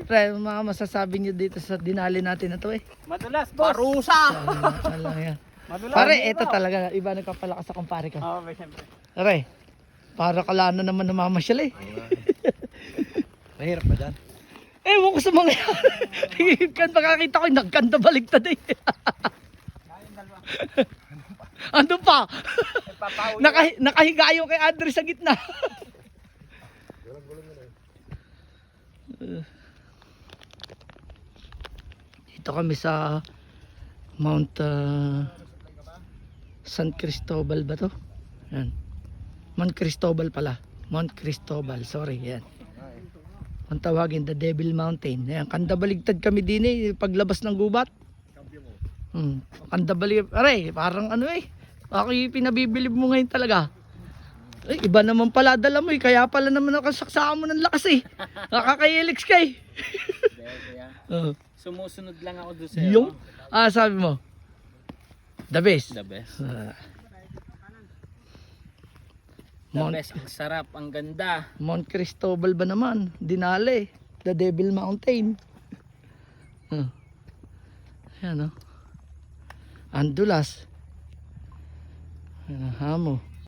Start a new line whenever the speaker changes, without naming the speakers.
Pre, mga masasabi nyo dito sa dinali natin na to eh.
Madulas, boss. Parusa.
Alam yan.
Madulas.
Pare, ito talaga. Iba nagpapalakas sa kumpare ko.
Oo, siyempre.
Pare, para kalano naman namamasyal eh.
Mahirap ba dyan?
Ewan ko sa mga yan. Kan makakita ko, nagkanda baliktad eh. Ano pa? Nakahiga yung kay Andre sa gitna. Dito kami sa Mount San Cristobal ba to? Yan. Mount Cristobal pala. Mount Cristobal, sorry. Yan. Ang tawagin, the Devil Mountain. Yan. Kanda baligtad kami din eh. Paglabas ng gubat. Kanda baligtad. Aray, parang ano eh. Ako yung pinabibilib mo ngayon talaga. Ay, iba naman pala dala mo eh. Kaya pala naman nakasaksaan mo ng lakas eh. Nakaka-helix ka eh.
Sumusunod lang ako doon sa'yo.
Yung, sabi mo, the best.
The best.
Ah,
The
Mount,
best. Ang sarap, ang ganda.
Mount Cristobal ba naman? Dinali. The Devil Mountain. Ayan o. Andulas. Ayan, hamo.